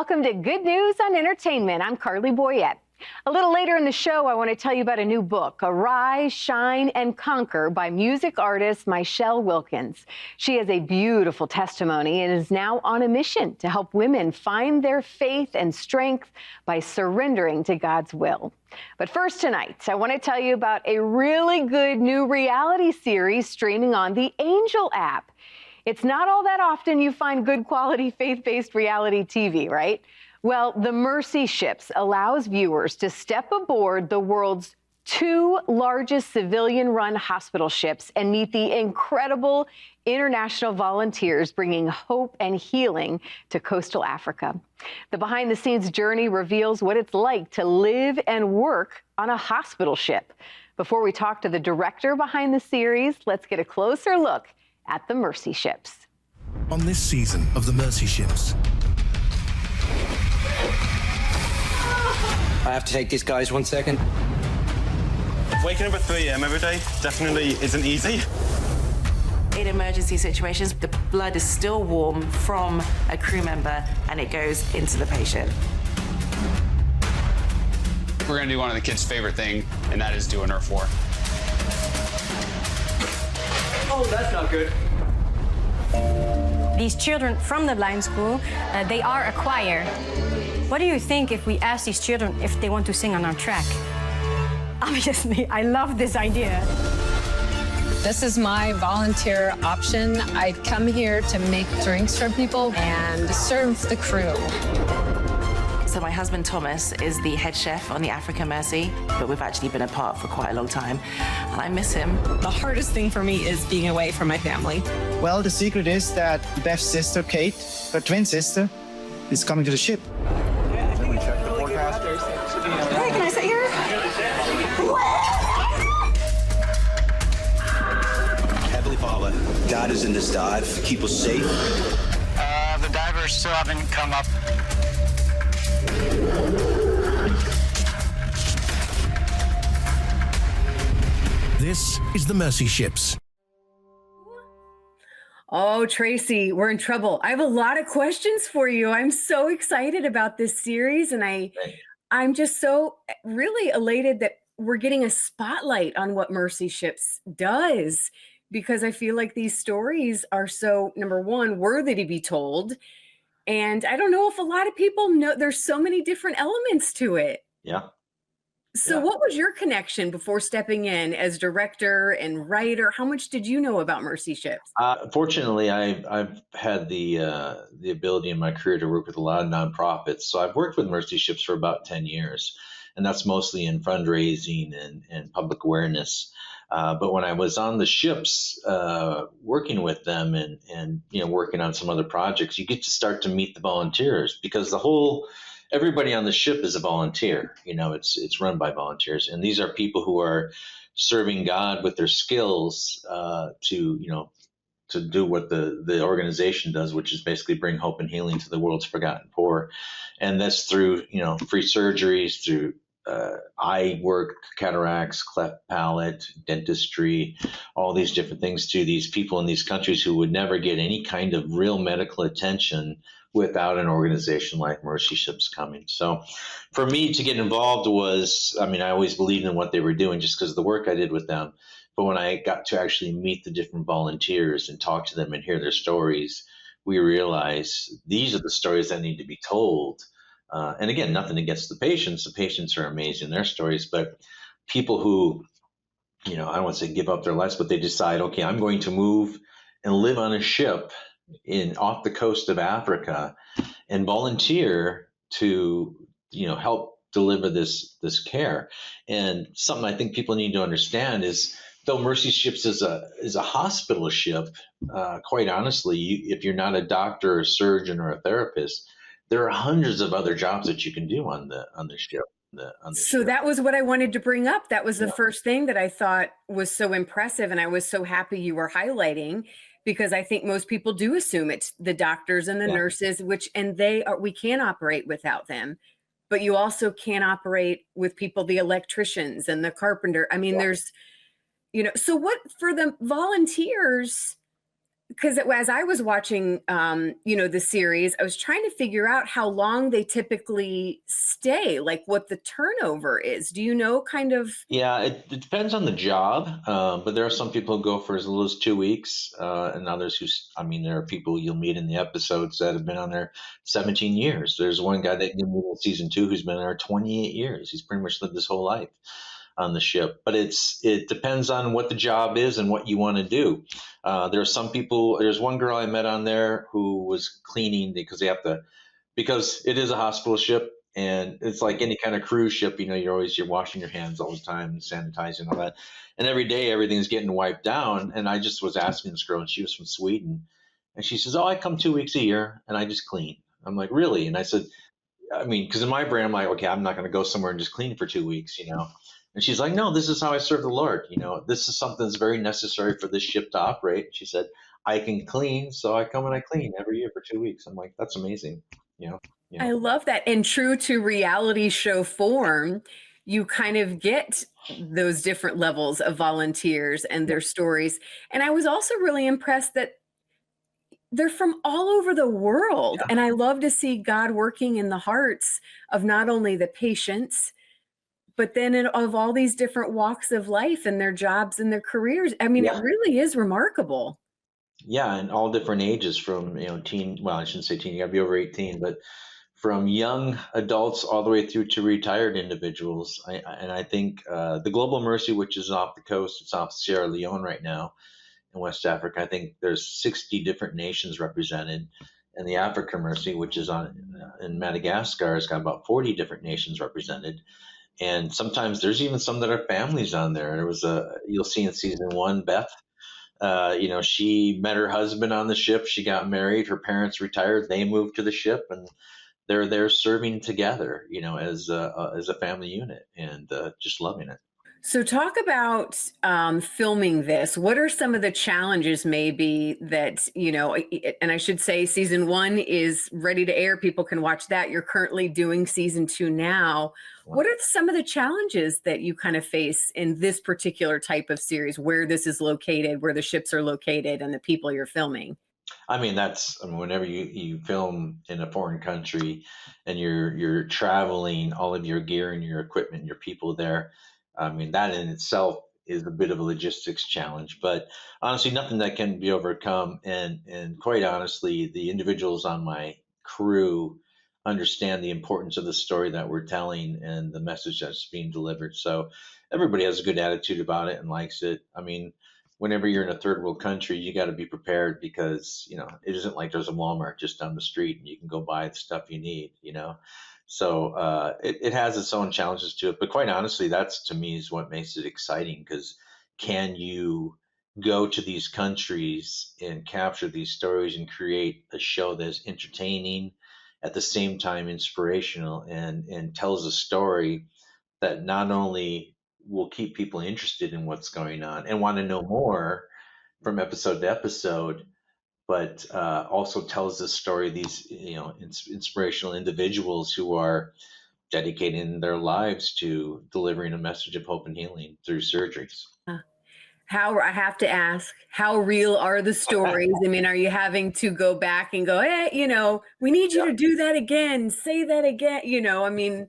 Welcome to Good News on Entertainment. I'm Carly Boyette. A little later in the show, I want to tell you about a new book, Arise, Shine, and Conquer by music artist Michelle Wilkins. She has a beautiful testimony and is now on a mission to help women find their faith and strength by surrendering to God's will. But first tonight, I want to tell you about a really good new reality series streaming on the Angel app. It's not all that often you find good quality faith-based reality TV, right? Well, the Mercy Ships allows viewers to step aboard the world's 2 largest civilian-run hospital ships and meet the incredible international volunteers bringing hope and healing to coastal Africa. The behind-the-scenes journey reveals what it's like to live and work on a hospital ship. Before we talk to the director behind the series, let's get a closer look at the Mercy Ships. On this season of the Mercy Ships, I have to take these guys 1 second. Waking up at 3 a.m. every day definitely isn't easy. In emergency situations, the blood is still warm from a crew member and it goes into the patient. We're going to do one of the kids' favorite thing, and that is do an Earth War. Oh, that's not good. These children from the blind school, they are a choir. What do you think if we ask these children if they want to sing on our track? Obviously, I love this idea. This is my volunteer option. I come here to make drinks for people and serve the crew. So my husband Thomas is the head chef on the Africa Mercy, but we've actually been apart for quite a long time, and I miss him. The hardest thing for me is being away from my family. Well, the secret is that Beth's sister, Kate, her twin sister, is coming to the ship. Can we check the forecast? Hey, can I sit here? Heavenly Father, guide us in this dive. Keep us safe. The divers still haven't come up. this is the Mercy Ships. Oh, Tracy, we're in trouble. I have a lot of questions for you. I'm so excited about this series, and I'm just so really elated that we're getting a spotlight on what Mercy Ships does, because I feel like these stories are so, number one, worthy to be told. And I don't know if a lot of people know there's so many different elements to it. Yeah. So what was your connection before stepping in as director and writer? How much did you know about Mercy Ships? Fortunately, I've had the ability in my career to work with a lot of nonprofits. So I've worked with Mercy Ships for about 10 years, and that's mostly in fundraising and public awareness. But when I was on the ships, working with them and working on some other projects, you get to start to meet the volunteers, because everybody on the ship is a volunteer. It's run by volunteers, and these are people who are serving God with their skills to do what the organization does, which is basically bring hope and healing to the world's forgotten poor. And that's through free surgeries, through eye work, cataracts, cleft palate, dentistry, all these different things to these people in these countries who would never get any kind of real medical attention without an organization like Mercy Ships coming. So for me to get involved I always believed in what they were doing just because of the work I did with them. But when I got to actually meet the different volunteers and talk to them and hear their stories, we realized these are the stories that need to be told. And again, nothing against the patients. The patients are amazing, their stories, but people who, I don't want to say give up their lives, but they decide, okay, I'm going to move and live on a ship off the coast of Africa and volunteer to, help deliver this care. And something I think people need to understand is, though Mercy Ships is a hospital ship, quite honestly, if you're not a doctor, a surgeon, or a therapist, there are hundreds of other jobs that you can do on the ship. So that was what I wanted to bring up. That was the first thing that I thought was so impressive, and I was so happy you were highlighting, because I think most people do assume it's the doctors and the nurses, we can't operate without them. But you also can't operate with people, the electricians and the carpenter. I mean, there's, so what for the volunteers? because as I was watching, the series, I was trying to figure out how long they typically stay, like what the turnover is. Do you know kind of? Yeah, it depends on the job, but there are some people who go for as little as 2 weeks, and others I mean, there are people you'll meet in the episodes that have been on there 17 years. There's one guy that you meet in season 2 who's been there 28 years. He's pretty much lived his whole life on the ship, but it depends on what the job is and what you want to do. There are some people. There's one girl I met on there who was cleaning because because it is a hospital ship. And it's like any kind of cruise ship, you're washing your hands all the time, sanitizing all that. And every day everything's getting wiped down. And I just was asking this girl, and she was from Sweden. And she says, "Oh, I come 2 weeks a year and I just clean." I'm like, "Really?" And I said, I mean, because in my brain, I'm like, okay, I'm not going to go somewhere and just clean for 2 weeks. And she's like, "No, this is how I serve the Lord. This is something that's very necessary for this ship to operate." She said, "I can clean, so I come and I clean every year for 2 weeks." I'm like, "That's amazing." I love that. And true to reality show form, you kind of get those different levels of volunteers and their stories. And I was also really impressed that they're from all over the world. And I love to see God working in the hearts of not only the patients, but then of all these different walks of life and their jobs and their careers. I mean, it really is remarkable. Yeah, and all different ages from, teen, well, I shouldn't say teen, you gotta be over 18, but from young adults all the way through to retired individuals. I think the Global Mercy, which is off the coast, it's off Sierra Leone right now in West Africa. I think there's 60 different nations represented. And the Africa Mercy, which is in Madagascar, has got about 40 different nations represented. And sometimes there's even some that are families on there. There was you'll see in season 1, Beth. She met her husband on the ship. She got married. Her parents retired. They moved to the ship, and they're there serving together, as a family unit, and just loving it. So talk about filming this. What are some of the challenges maybe that, and I should say season 1 is ready to air. People can watch that. You're currently doing season 2 now. What are some of the challenges that you kind of face in this particular type of series, where this is located, where the ships are located, and the people you're filming? I mean, whenever you film in a foreign country and you're traveling, all of your gear and your equipment, your people there, I mean, that in itself is a bit of a logistics challenge, but honestly, nothing that can be overcome. And quite honestly, the individuals on my crew understand the importance of the story that we're telling and the message that's being delivered. So everybody has a good attitude about it and likes it. I mean, whenever you're in a third world country, you got to be prepared, because it isn't like there's a Walmart just down the street and you can go buy the stuff you need. So it has its own challenges to it, but quite honestly, that's, to me, is what makes it exciting, because can you go to these countries and capture these stories and create a show that's entertaining, at the same time inspirational, and tells a story that not only will keep people interested in what's going on and want to know more from episode to episode, but also tells the story of these inspirational individuals who are dedicating their lives to delivering a message of hope and healing through surgeries. I have to ask, how real are the stories? I mean, are you having to go back and go, hey, we need you to do that again, say that again, I mean.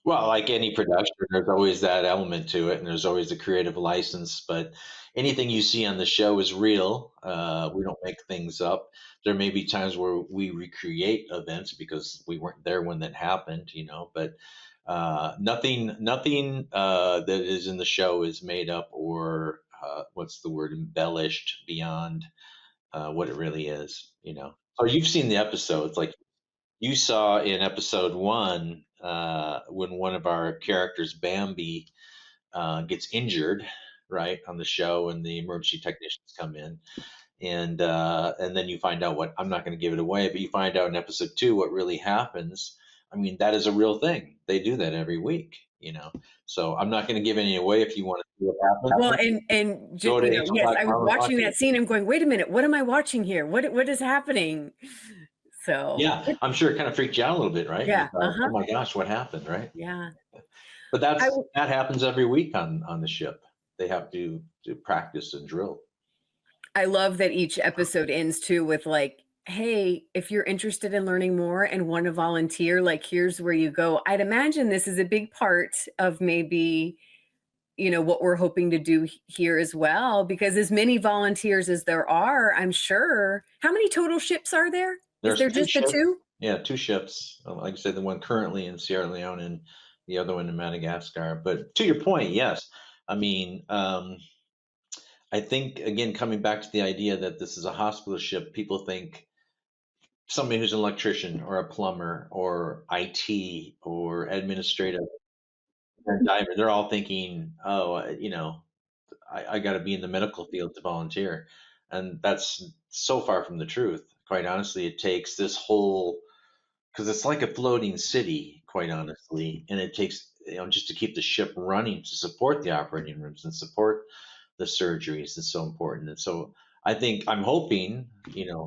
Well, like any production, there's always that element to it, and there's always a creative license, but anything you see on the show is real. We don't make things up. There may be times where we recreate events because we weren't there when that happened, but nothing that is in the show is made up or embellished beyond what it really is, So you've seen the episodes, like you saw in episode 1, when one of our characters, Bambi, gets injured, right, on the show, and the emergency technicians come in, and then you find out what, I'm not going to give it away, but you find out in episode 2 what really happens. I mean, that is a real thing. They do that every week, So I'm not going to give any away if you want to see what happens. Well, and yes, I was watching that scene. I'm going, wait a minute, what am I watching here? What is happening? So yeah, I'm sure it kind of freaked you out a little bit, right? Yeah. Oh my gosh, what happened, right? Yeah. But that happens every week on the ship. They have to practice and drill. I love that each episode ends too with like, hey, if you're interested in learning more and want to volunteer, like here's where you go. I'd imagine this is a big part of maybe, what we're hoping to do here as well, because as many volunteers as there are, I'm sure. How many total ships are there? Is there just the two? Yeah, 2 ships. Like I said, the one currently in Sierra Leone and the other one in Madagascar. But to your point, yes. I mean, I think, again, coming back to the idea that this is a hospital ship, people think somebody who's an electrician or a plumber or IT or administrative and diver, they're all thinking, oh, I got to be in the medical field to volunteer. And that's so far from the truth. Quite honestly, it takes this whole, because it's like a floating city, quite honestly, and it takes, just to keep the ship running to support the operating rooms and support the surgeries is so important. And so I'm hoping,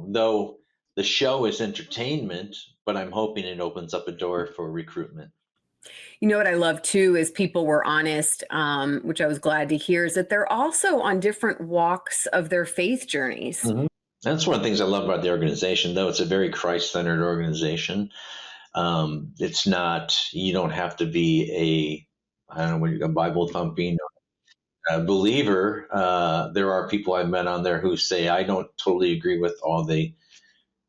though the show is entertainment, but I'm hoping it opens up a door for recruitment. You know what I love too is people were honest, which I was glad to hear, is that they're also on different walks of their faith journeys. Mm-hmm. That's one of the things I love about the organization, though it's a very Christ-centered organization. It's not, you don't have to be a Bible thumping believer. There are people I've met on there who say, I don't totally agree with all the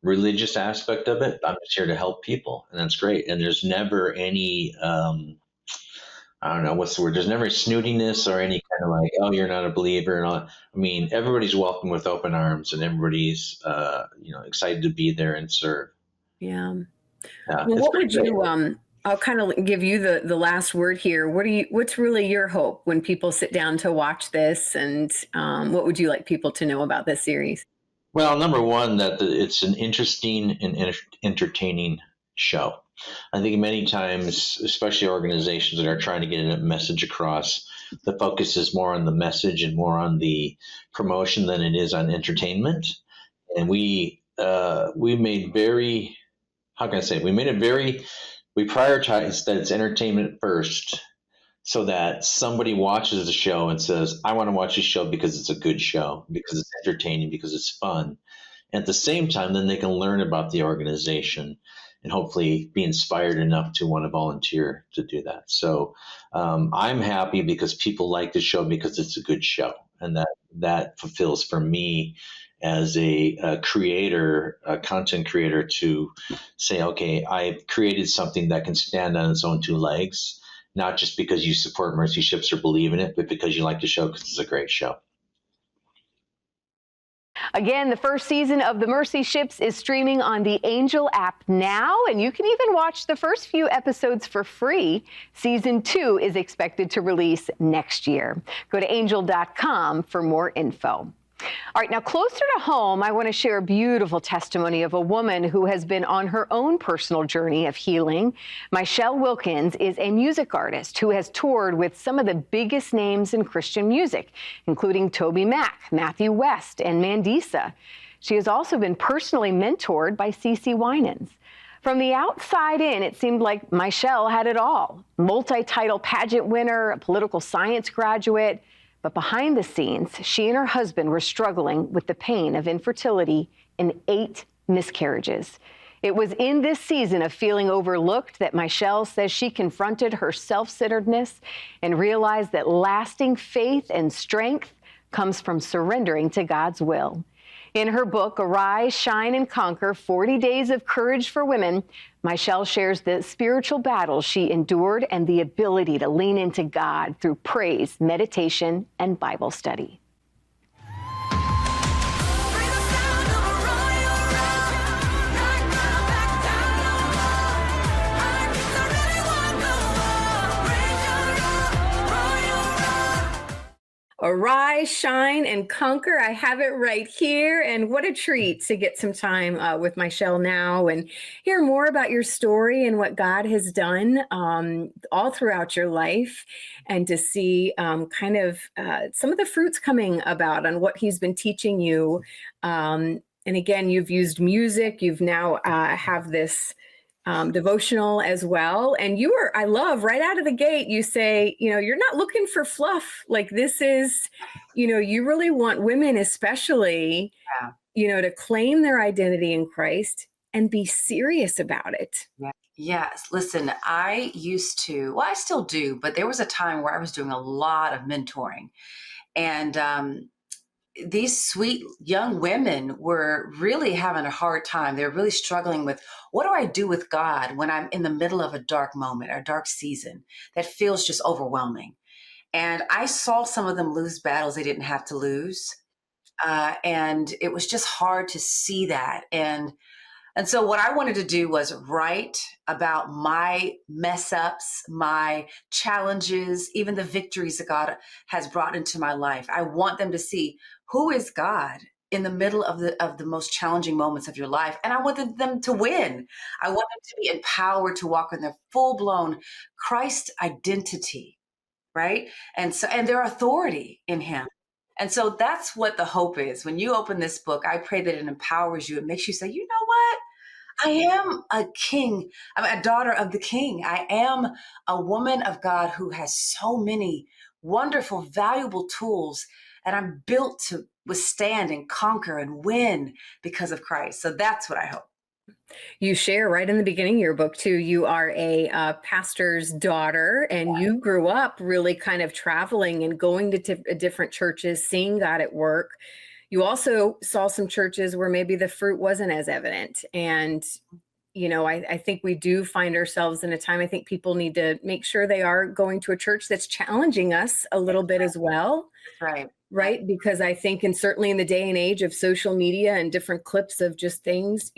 religious aspect of it. I'm just here to help people, and that's great. And there's never any, I don't know what's the word. There's never snootiness or any kind of like, oh, you're not a believer and all. I mean, everybody's welcome with open arms, and everybody's, excited to be there and serve. Yeah. Well, what would you? I'll kind of give you the last word here. What's really your hope when people sit down to watch this, and what would you like people to know about this series? Well, number one, that it's an interesting and entertaining show. I think many times, especially organizations that are trying to get a message across, the focus is more on the message and more on the promotion than it is on entertainment. And we made very, how can I say, we prioritize that it's entertainment first, so that somebody watches the show and says, I want to watch this show because it's a good show, because it's entertaining, because it's fun. And at the same time, then they can learn about the organization and hopefully be inspired enough to want to volunteer to do that. So I'm happy because people like the show because it's a good show. And that fulfills for me as a creator, a content creator, to say, okay, I've created something that can stand on its own 2 legs. Not just because you support Mercy Ships or believe in it, but because you like the show because it's a great show. Again, the first season of The Mercy Ships is streaming on the Angel app now, and you can even watch the first few episodes for free. Season 2 is expected to release next year. Go to angel.com for more info. All right, now closer to home, I want to share a beautiful testimony of a woman who has been on her own personal journey of healing. Michelle Wilkins is a music artist who has toured with some of the biggest names in Christian music, including Toby Mac, Matthew West, and Mandisa. She has also been personally mentored by CeCe Winans. From the outside in, it seemed like Michelle had it all. Multi-title pageant winner, a political science graduate. But behind the scenes, she and her husband were struggling with the pain of infertility and 8 miscarriages. It was in this season of feeling overlooked that Michelle says she confronted her self-centeredness and realized that lasting faith and strength comes from surrendering to God's will. In her book, Arise, Shine, and Conquer, 40 Days of Courage for Women, Michelle shares the spiritual battles she endured and the ability to lean into God through praise, meditation, and Bible study. Arise, shine, and conquer. I have it right here. And what a treat to get some time with Michelle now and hear more about your story and what God has done all throughout your life, and to see kind of some of the fruits coming about on what he's been teaching you. And again, you've used music. You've now have this devotional as well. And I love right out of the gate, you say, you're not looking for fluff. Like this is, you really want women especially, to claim their identity in Christ and be serious about it. Yes. Listen, I used to, well, I still do, but there was a time where I was doing a lot of mentoring. And these sweet young women were really having a hard time. They're really struggling with, what do I do with God when I'm in the middle of a dark moment or dark season that feels just overwhelming? And I saw some of them lose battles they didn't have to lose. And it was just hard to see that. And so what I wanted to do was write about my mess ups, my challenges, even the victories that God has brought into my life. I want them to see who is God in the middle of the most challenging moments of your life. And I wanted them to win. I want them to be empowered to walk in their full-blown Christ identity, right? And their authority in him. And so that's what the hope is. When you open this book, I pray that it empowers you. It makes you say, you know what? I am a king. I'm a daughter of the king. I am a woman of God who has so many wonderful, valuable tools. And I'm built to withstand and conquer and win because of Christ. So that's what I hope. You share right in the beginning of your book, too. You are a pastor's daughter, and you grew up really kind of traveling and going to different churches, seeing God at work. You also saw some churches where maybe the fruit wasn't as evident. And, I think we do find ourselves in a time, I think people need to make sure they are going to a church that's challenging us a little bit as well. Right. Because I think, and certainly in the day and age of social media and different clips of just things,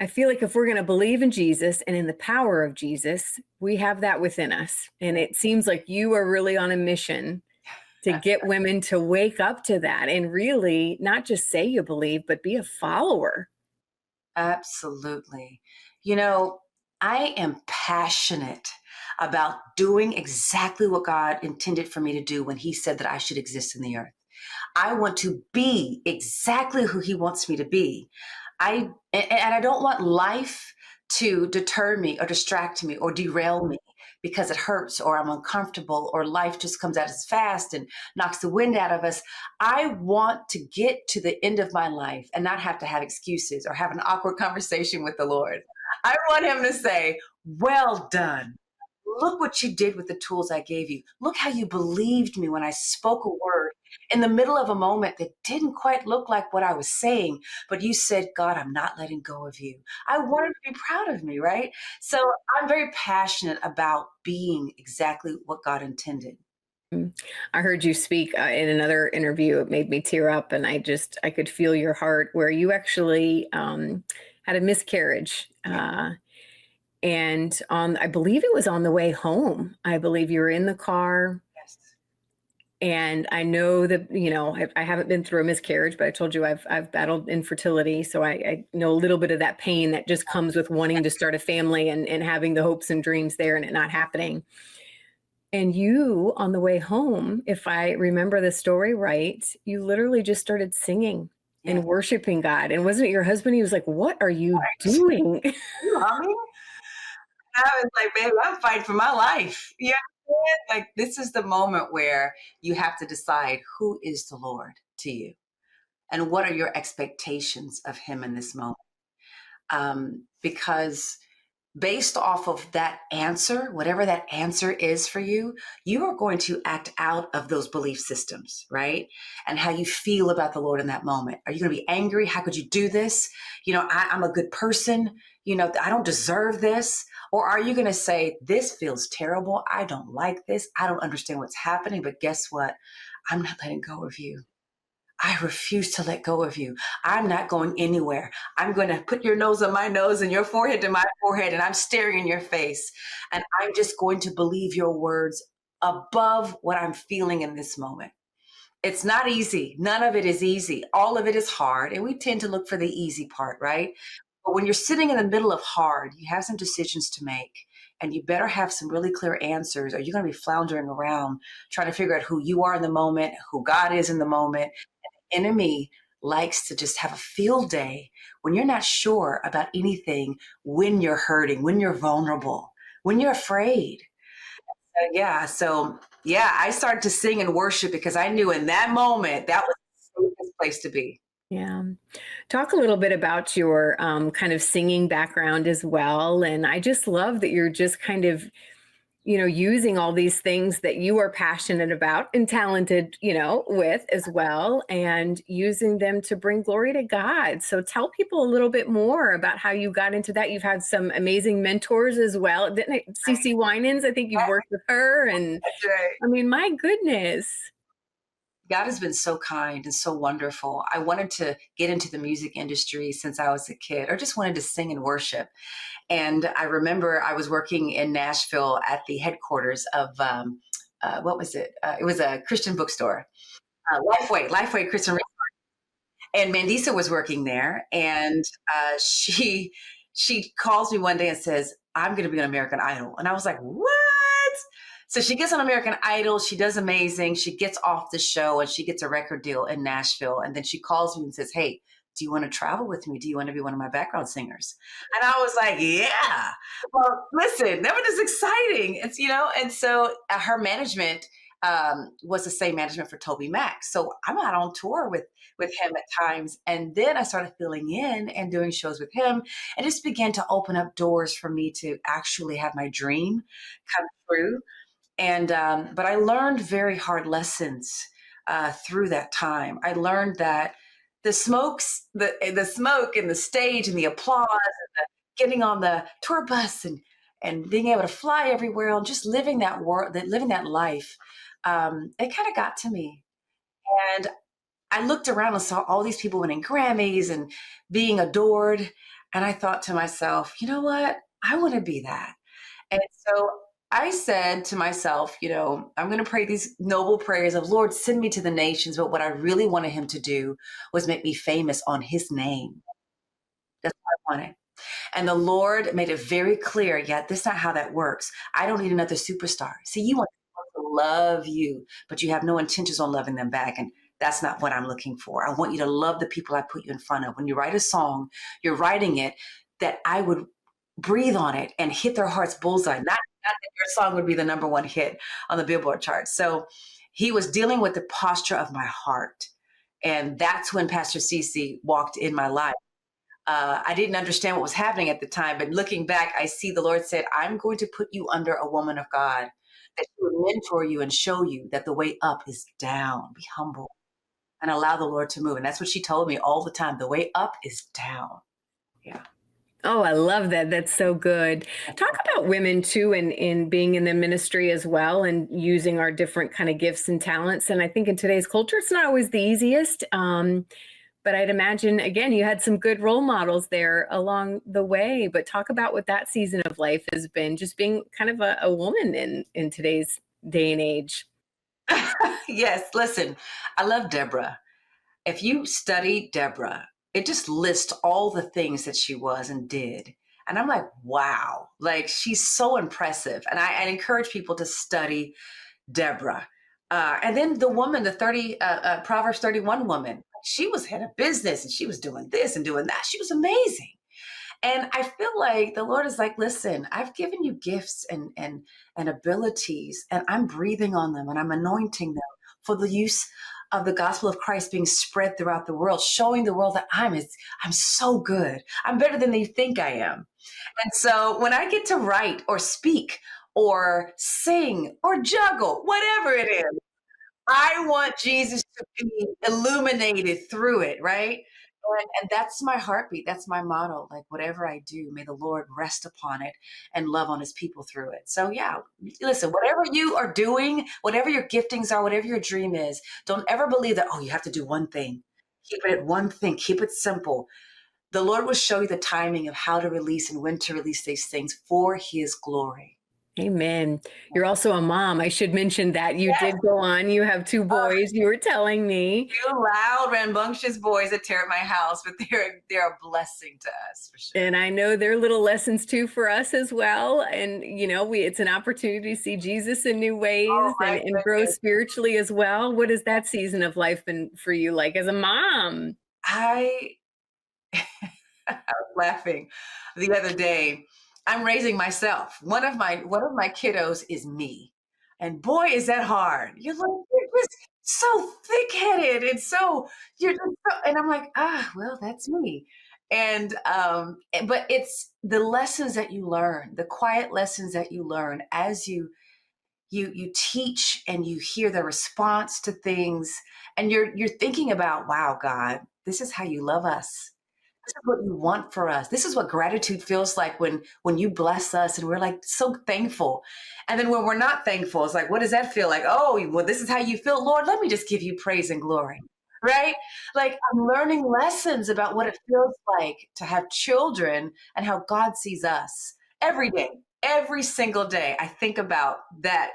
I feel like if we're going to believe in Jesus and in the power of Jesus, we have that within us. And it seems like you are really on a mission to get women to wake up to that and really not just say you believe, but be a follower. Absolutely. I am passionate about doing exactly what God intended for me to do when he said that I should exist in the earth. I want to be exactly who he wants me to be. And I don't want life to deter me or distract me or derail me because it hurts or I'm uncomfortable or life just comes at us fast and knocks the wind out of us. I want to get to the end of my life and not have to have excuses or have an awkward conversation with the Lord. I want him to say, well done. Look what you did with the tools I gave you. Look how you believed me when I spoke a word in the middle of a moment that didn't quite look like what I was saying, but you said, God, I'm not letting go of you. I wanted to be proud of me, right? So I'm very passionate about being exactly what God intended. I heard you speak in another interview. It made me tear up, and I could feel your heart where you actually had a miscarriage. And I believe it was on the way home. I believe you were in the car. Yes. And I know that, I haven't been through a miscarriage, but I told you I've battled infertility. So I know a little bit of that pain that just comes with wanting to start a family and having the hopes and dreams there and it not happening. And you, on the way home, if I remember the story right, you literally just started singing and worshiping God. And wasn't it your husband? He was like, what are you doing? You humming? I was like, baby, I'm fighting for my life. You know, like this is the moment where you have to decide who is the Lord to you and what are your expectations of him in this moment. Because based off of that answer, whatever that answer is for you, you are going to act out of those belief systems, right? And how you feel about the Lord in that moment. Are you going to be angry? How could you do this? I'm a good person. I don't deserve this. Or are you going to say, this feels terrible. I don't like this. I don't understand what's happening. But guess what? I'm not letting go of you. I refuse to let go of you. I'm not going anywhere. I'm going to put your nose on my nose and your forehead to my forehead, and I'm staring in your face. And I'm just going to believe your words above what I'm feeling in this moment. It's not easy. None of it is easy. All of it is hard. And we tend to look for the easy part, right? But when you're sitting in the middle of hard, you have some decisions to make. And you better have some really clear answers, or you're going to be floundering around trying to figure out who you are in the moment, who God is in the moment. Enemy likes to just have a field day when you're not sure about anything, when you're hurting, when you're vulnerable, when you're afraid. So I started to sing and worship because I knew in that moment that was the safest place to be. Yeah. Talk a little bit about your kind of singing background as well. And I just love that you're just kind of, using all these things that you are passionate about and talented, with as well, and using them to bring glory to God. So tell people a little bit more about how you got into that. You've had some amazing mentors as well. Didn't it? CC Winans, I think you've worked with her. And That's right. I mean, my goodness. God has been so kind and so wonderful. I wanted to get into the music industry since I was a kid, or just wanted to sing and worship. And I remember I was working in Nashville at the headquarters of, what was it? It was a Christian bookstore, Lifeway Christian. And Mandisa was working there. And she calls me one day and says, I'm going to be on American Idol. And I was like, what? So she gets on American Idol. She does amazing. She gets off the show and she gets a record deal in Nashville. And then she calls me and says, hey, do you want to travel with me? Do you want to be one of my background singers? And I was like, yeah. Well, listen, that was just exciting. It's, and so her management was the same management for Toby Mac. So I'm out on tour with him at times. And then I started filling in and doing shows with him. And just began to open up doors for me to actually have my dream come true. And but I learned very hard lessons through that time. I learned that the smoke and the stage and the applause and the getting on the tour bus and being able to fly everywhere and just living that life, it kind of got to me. And I looked around and saw all these people winning Grammys and being adored. And I thought to myself, you know what? I want to be that. And so I said to myself, I'm going to pray these noble prayers of, Lord, send me to the nations. But what I really wanted him to do was make me famous on his name. That's what I wanted. And the Lord made it very clear, that's not how that works. I don't need another superstar. See, you want someone to love you, but you have no intentions on loving them back. And that's not what I'm looking for. I want you to love the people I put you in front of. When you write a song, you're writing it that I would breathe on it and hit their heart's bullseye. Not that your song would be the number one hit on the Billboard chart. So he was dealing with the posture of my heart. And that's when Pastor CC walked in my life. I didn't understand what was happening at the time, but looking back, I see the Lord said, I'm going to put you under a woman of God that she would mentor you and show you that the way up is down. Be humble and allow the Lord to move. And that's what she told me all the time. The way up is down. Yeah. Oh, I love that. That's so good. Talk about women too, and in being in the ministry as well, and using our different kind of gifts and talents. And I think in today's culture, it's not always the easiest. But I'd imagine, again, you had some good role models there along the way. But talk about what that season of life has been, just being kind of a woman in today's day and age. Yes. Listen, I love Deborah. If you study Deborah, it just lists all the things that she was and did. And I'm like, wow, like she's so impressive. And I encourage people to study Deborah. And then the woman, the Proverbs 31 woman, she was head of business and she was doing this and doing that. She was amazing. And I feel like the Lord is like, listen, I've given you gifts and abilities, and I'm breathing on them and I'm anointing them for the use of the gospel of Christ being spread throughout the world, showing the world that I'm so good. I'm better than they think I am. And so when I get to write or speak or sing or juggle, whatever it is, I want Jesus to be illuminated through it, right? And that's my heartbeat. That's my motto. Like, whatever I do, may the Lord rest upon it and love on his people through it. So yeah, listen, whatever you are doing, whatever your giftings are, whatever your dream is, don't ever believe that, you have to do one thing. Keep it at one thing. Keep it simple. The Lord will show you the timing of how to release and when to release these things for his glory. Amen. You're also a mom. I should mention that you did go on. You have 2 boys. You were telling me. 2 loud, rambunctious boys that tear at my house, but they're a blessing to us for sure. And I know they're little lessons too for us as well. And it's an opportunity to see Jesus in new ways and grow spiritually as well. What has that season of life been for you like as a mom? I was laughing the other day. I'm raising myself. One of my kiddos is me. And boy, is that hard. You're like, you're just so thick-headed and so you're just so, and I'm like, well, that's me. And but it's the lessons that you learn, the quiet lessons that you learn as you teach and you hear the response to things, and you're thinking about, wow, God, this is how you love us. This is what you want for us. This is what gratitude feels like when you bless us and we're like so thankful. And then when we're not thankful, it's like, what does that feel like? Oh, well, this is how you feel. Lord, let me just give you praise and glory. Right? Like I'm learning lessons about what it feels like to have children and how God sees us every day, every single day. I think about that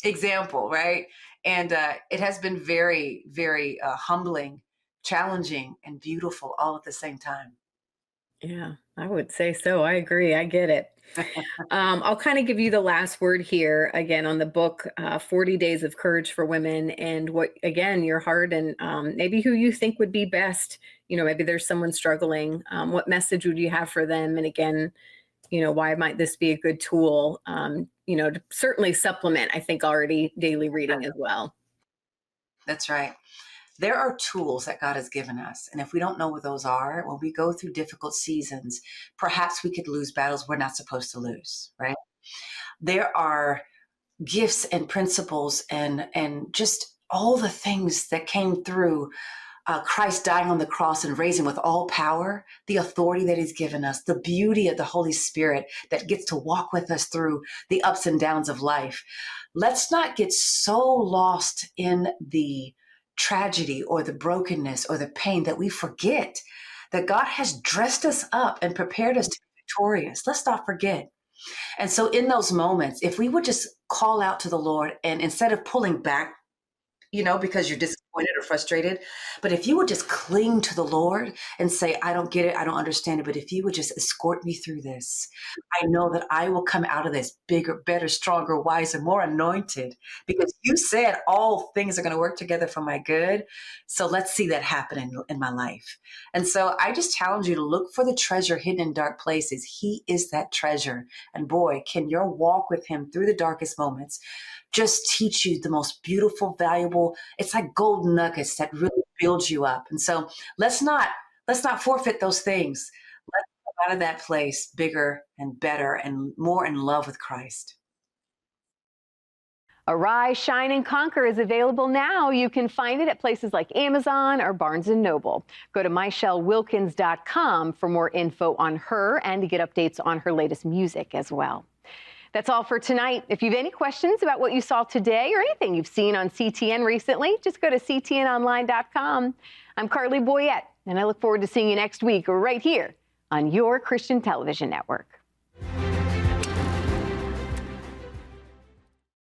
example, right? And it has been very, very humbling, challenging, and beautiful all at the same time. Yeah, I would say so. I agree. I get it. I'll kind of give you the last word here again on the book, 40 Days of Courage for Women, and what, again, your heart and maybe who you think would be best. Maybe there's someone struggling. What message would you have for them? And again, why might this be a good tool, to certainly supplement, I think, already daily reading as well. That's right. There are tools that God has given us. And if we don't know what those are, when we go through difficult seasons, perhaps we could lose battles we're not supposed to lose, right? There are gifts and principles and just all the things that came through Christ dying on the cross and raising with all power, the authority that he's given us, the beauty of the Holy Spirit that gets to walk with us through the ups and downs of life. Let's not get so lost in the tragedy or the brokenness or the pain that we forget that God has dressed us up and prepared us to be victorious. Let's not forget. And so in those moments, if we would just call out to the Lord and instead of pulling back, because you're disappointed or frustrated, but if you would just cling to the Lord and say, I don't get it, I don't understand it, but if you would just escort me through this, I know that I will come out of this bigger, better, stronger, wiser, more anointed, because you said all things are going to work together for my good. So let's see that happen in my life. And so I just challenge you to look for the treasure hidden in dark places. He is that treasure. And boy, can your walk with him through the darkest moments just teach you the most beautiful, valuable, it's like gold nuggets that really build you up. And so let's not forfeit those things. Let's come out of that place bigger and better and more in love with Christ. Arise, Shine, and Conquer is available now. You can find it at places like Amazon or Barnes & Noble. Go to michellewilkins.com for more info on her and to get updates on her latest music as well. That's all for tonight. If you have any questions about what you saw today or anything you've seen on CTN recently, just go to ctnonline.com. I'm Carly Boyette, and I look forward to seeing you next week right here on your Christian Television Network.